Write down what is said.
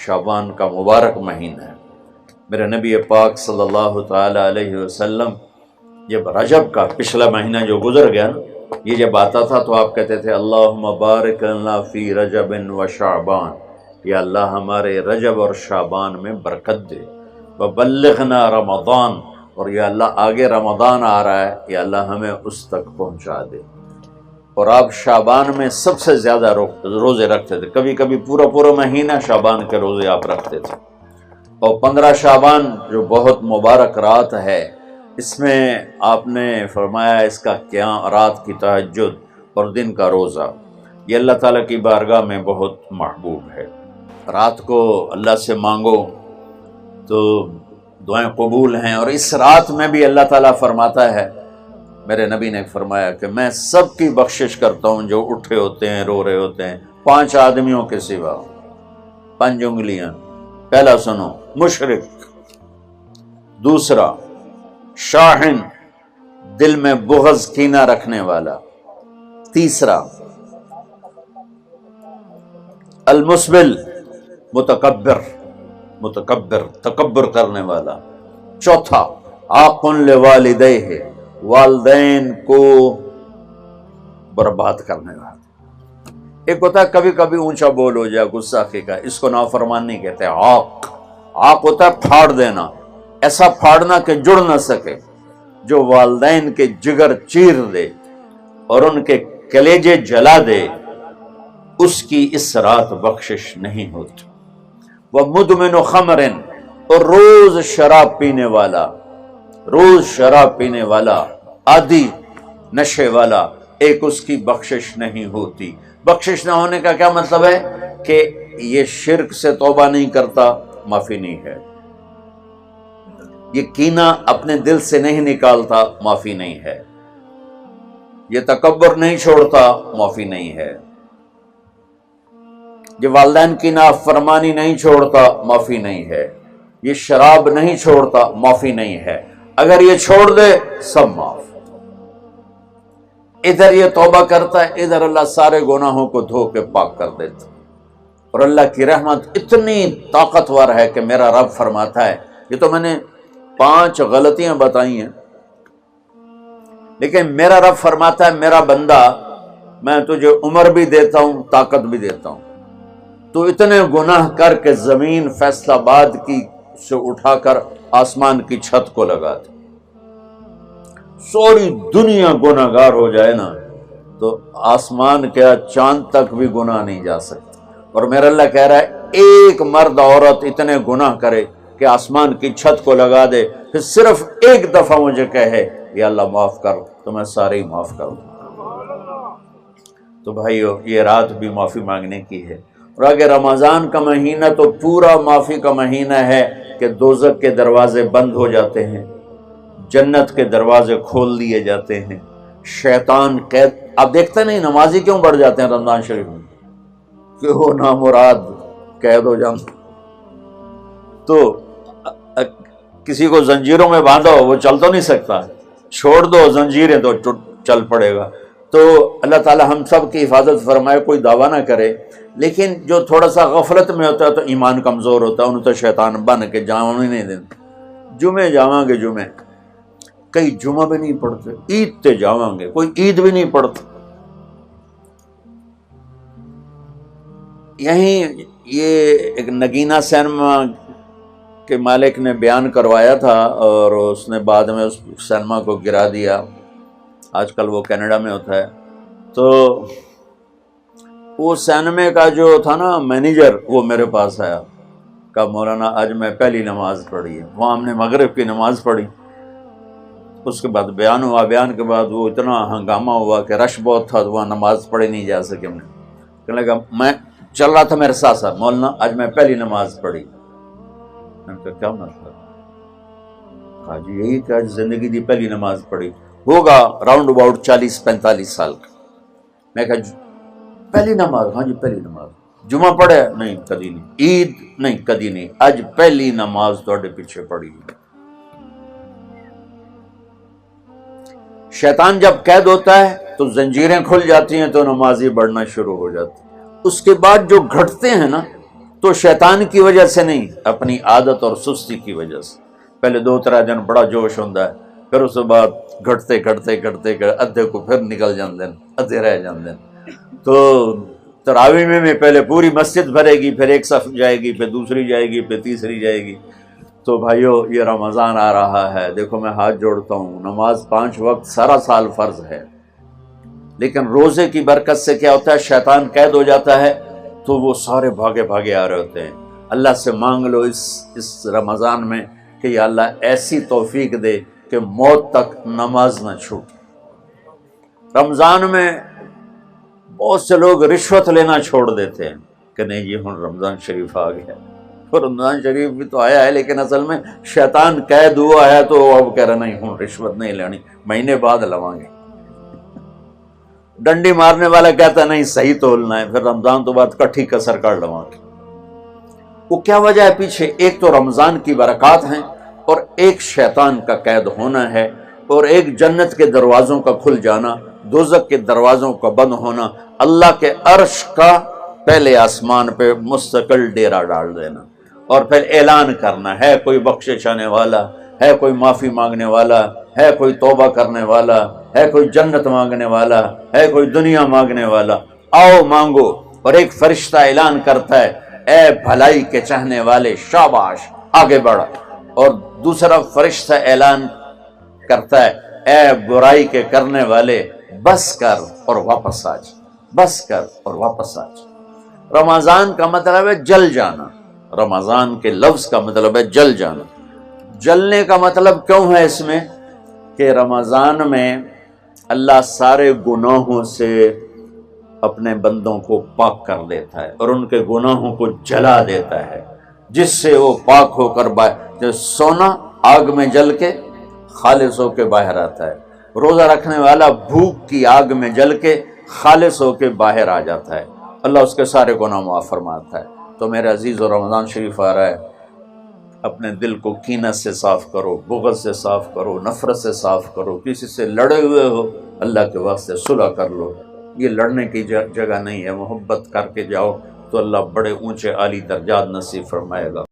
شعبان کا مبارک مہینہ ہے۔ میرے نبی پاک صلی اللہ تعالی علیہ وسلم جب رجب کا پچھلا مہینہ جو گزر گیا نا، یہ جب آتا تھا تو آپ کہتے تھے اللہم بارک لنا فی رجب و شعبان، یا اللہ ہمارے رجب اور شعبان میں برکت دے، وبلغنا رمضان، اور یا اللہ آگے رمضان آ رہا ہے، یا اللہ ہمیں اس تک پہنچا دے۔ اور آپ شعبان میں سب سے زیادہ روزے رکھتے تھے، کبھی کبھی پورا مہینہ شعبان کے روزے آپ رکھتے تھے۔ اور 15 شعبان جو بہت مبارک رات ہے، اس میں آپ نے فرمایا اس کا قیام، رات کی تہجد اور دن کا روزہ، یہ اللہ تعالیٰ کی بارگاہ میں بہت محبوب ہے۔ رات کو اللہ سے مانگو تو دعائیں قبول ہیں، اور اس رات میں بھی اللہ تعالیٰ فرماتا ہے، میرے نبی نے فرمایا کہ میں سب کی بخشش کرتا ہوں جو اٹھے ہوتے ہیں، رو رہے ہوتے ہیں، 5 آدمیوں کے سوا، 5 انگلیاں۔ پہلا سنو، مشرک، دوسرا شاحن، دل میں بغض کینہ رکھنے والا، تیسرا المسبل، متکبر تکبر کرنے والا، چوتھا عاق لوالدیہ، والدین کو برباد کرنے والا۔ ایک ہوتا ہے کبھی کبھی اونچا بول ہو جائے، گستاخی کا، اس کو نافرمان نہیں کہتے۔ عاق ہوتا ہے پھاڑ دینا، ایسا پھاڑنا کہ جڑ نہ سکے، جو والدین کے جگر چیر دے اور ان کے کلیجے جلا دے، اس کی اس رات بخشش نہیں ہوتی۔ وہ مدمن خمر، اور روز شراب پینے والا، عادی نشے والا، ایک اس کی بخشش نہیں ہوتی۔ بخشش نہ ہونے کا کیا مطلب ہے؟ کہ یہ شرک سے توبہ نہیں کرتا، معافی نہیں ہے، یہ کینہ اپنے دل سے نہیں نکالتا، معافی نہیں ہے، یہ تکبر نہیں چھوڑتا، معافی نہیں ہے، یہ والدین کی نافرمانی نہیں چھوڑتا، معافی نہیں ہے، یہ شراب نہیں چھوڑتا، معافی نہیں ہے۔ اگر یہ چھوڑ دے سب معاف۔ ادھر یہ توبہ کرتا ہے، ادھر اللہ سارے گناہوں کو دھو کے پاک کر دیتا۔ اور اللہ کی رحمت اتنی طاقتور ہے کہ میرا رب فرماتا ہے، یہ تو میں نے 5 غلطیاں بتائی ہیں، لیکن میرا رب فرماتا ہے میرا بندہ، میں تجھے عمر بھی دیتا ہوں، طاقت بھی دیتا ہوں، تو اتنے گناہ کر کے زمین فیصل آباد کی سے اٹھا کر آسمان کی چھت کو لگا دے، سوری دنیا گناہ گار ہو جائے نا تو آسمان کیا چاند تک بھی گناہ نہیں جا سکتا۔ اور میرا اللہ کہہ رہا ہے ایک مرد عورت اتنے گناہ کرے کہ آسمان کی چھت کو لگا دے، پھر صرف ایک دفعہ مجھے کہے یا اللہ معاف کر، تو میں سارے ہی معاف کر دوں۔ تو بھائیو، یہ رات بھی معافی مانگنے کی ہے۔ اور اگر رمضان کا مہینہ تو پورا معافی کا مہینہ ہے کہ دوزخ کے دروازے بند ہو جاتے ہیں، جنت کے دروازے کھول دیے جاتے ہیں، شیطان قید، آپ دیکھتے نہیں نمازی کیوں بڑھ جاتے ہیں رمضان شریف میں؟ کہ وہ نامراد قید ہو جاتے، تو کسی کو زنجیروں میں باندھو وہ چل تو نہیں سکتا، چھوڑ دو زنجیریں تو چل پڑے گا۔ تو اللہ تعالی ہم سب کی حفاظت فرمائے، کوئی دعویٰ نہ کرے، لیکن جو تھوڑا سا غفلت میں ہوتا ہے تو ایمان کمزور ہوتا ہے، انہوں تو شیطان بن کے جاؤں ہی نہیں دیتے۔ جمعے جاواں گے، جمعے کئی جمعہ بھی نہیں پڑھتے، عید تے جاواں گے، کوئی عید بھی نہیں پڑھتا۔ یہیں یہ ایک نگینہ سینما کے مالک نے بیان کروایا تھا، اور اس نے بعد میں اس سینما کو گرا دیا، آج کل وہ کینیڈا میں ہوتا ہے۔ تو وہ سینمے کا جو تھا نا مینیجر، وہ میرے پاس آیا، کہا مولانا آج میں پہلی نماز پڑھی ہے۔ وہاں ہم نے مغرب کی نماز پڑھی، اس کے بعد بیان ہوا، بیان کے بعد وہ اتنا ہنگامہ ہوا کہ رش بہت تھا، تو وہاں نماز پڑھی نہیں جا سکے۔ ہم نے کہنے لگا، میں چل رہا تھا میرے ساتھ ساتھ، مولانا آج میں پہلی نماز پڑھی۔ میں نے کہا کیا مطلب؟ کہا جی یہی کہ آج زندگی دی پہلی نماز پڑھی، ہوگا راؤنڈ اباؤٹ 40-45 سال کا۔ میں کہا پہلی نماز؟ ہاں جی پہلی نماز۔ جمعہ پڑھے؟ نہیں کدی نہیں۔ عید؟ نہیں کدی نہیں، آج پہلی نماز تھوڑے پیچھے پڑھی۔ شیطان جب قید ہوتا ہے تو زنجیریں کھل جاتی ہیں، تو نمازی بڑھنا شروع ہو جاتی۔ اس کے بعد جو گھٹتے ہیں نا، تو شیطان کی وجہ سے نہیں، اپنی عادت اور سستی کی وجہ سے۔ پہلے 2-3 دن بڑا جوش ہوتا ہے، پھر اس کے بعد گھٹتے ادھے کو پھر نکل جاندے ہیں، ادھے رہ جاندے ہیں۔ تو تراویح میں پہلے پوری مسجد بھرے گی، پھر ایک صف جائے گی، پھر دوسری جائے گی، پھر تیسری جائے گی۔ تو بھائیو یہ رمضان آ رہا ہے، دیکھو میں ہاتھ جوڑتا ہوں، نماز 5 وقت سارا سال فرض ہے، لیکن روزے کی برکت سے کیا ہوتا ہے، شیطان قید ہو جاتا ہے، تو وہ سارے بھاگے آ رہے ہوتے ہیں۔ اللہ سے مانگ لو اس رمضان میں کہ یا اللہ ایسی توفیق دے کہ موت تک نماز نہ چھوٹ۔ رمضان میں بہت سے لوگ رشوت لینا چھوڑ دیتے ہیں کہ نہیں جی ہن رمضان شریف آ گیا، تو رمضان شریف بھی تو آیا ہے، لیکن اصل میں شیطان قید ہوا ہے، تو اب کہہ رہا نہیں ہن رشوت نہیں لینی، مہینے بعد لواں گے۔ ڈنڈی مارنے والا کہتا نہیں صحیح تولنا ہے، پھر رمضان تو بعد کٹھی کسر کر لواں گے۔ وہ کیا وجہ ہے پیچھے؟ ایک تو رمضان کی برکات ہیں، اور ایک شیطان کا قید ہونا ہے، اور ایک جنت کے دروازوں کا کھل جانا، دوزخ کے دروازوں کا بند ہونا، اللہ کے عرش کا پہلے آسمان پہ مستقل ڈیرا ڈال دینا، اور پھر اعلان کرنا ہے کوئی بخشش آنے والا ہے، کوئی معافی مانگنے والا ہے، کوئی توبہ کرنے والا ہے، کوئی جنت مانگنے والا ہے، کوئی دنیا مانگنے والا، آؤ مانگو۔ اور ایک فرشتہ اعلان کرتا ہے اے بھلائی کے چاہنے والے شاباش آگے بڑھ، اور دوسرا فرشتہ اعلان کرتا ہے اے برائی کے کرنے والے بس کر اور واپس آ جا، بس کر اور واپس آ جا۔ رمضان کا مطلب ہے جل جانا، رمضان کے لفظ کا مطلب ہے جل جانا۔ جلنے کا مطلب کیوں ہے اس میں کہ رمضان میں اللہ سارے گناہوں سے اپنے بندوں کو پاک کر دیتا ہے، اور ان کے گناہوں کو جلا دیتا ہے، جس سے وہ پاک ہو کر جیسے سونا آگ میں جل کے خالص ہو کے باہر آتا ہے، روزہ رکھنے والا بھوک کی آگ میں جل کے خالص ہو کے باہر آ جاتا ہے، اللہ اس کے سارے گناہ معاف فرماتا ہے۔ تو میرے عزیز، رمضان شریف آ رہا ہے، اپنے دل کو کینہ سے صاف کرو، بغض سے صاف کرو، نفرت سے صاف کرو، کسی سے لڑے ہوئے ہو اللہ کے واسطے صلح کر لو، یہ لڑنے کی جگہ نہیں ہے، محبت کر کے جاؤ تو اللہ بڑے اونچے عالی درجات نصیب فرمائے گا۔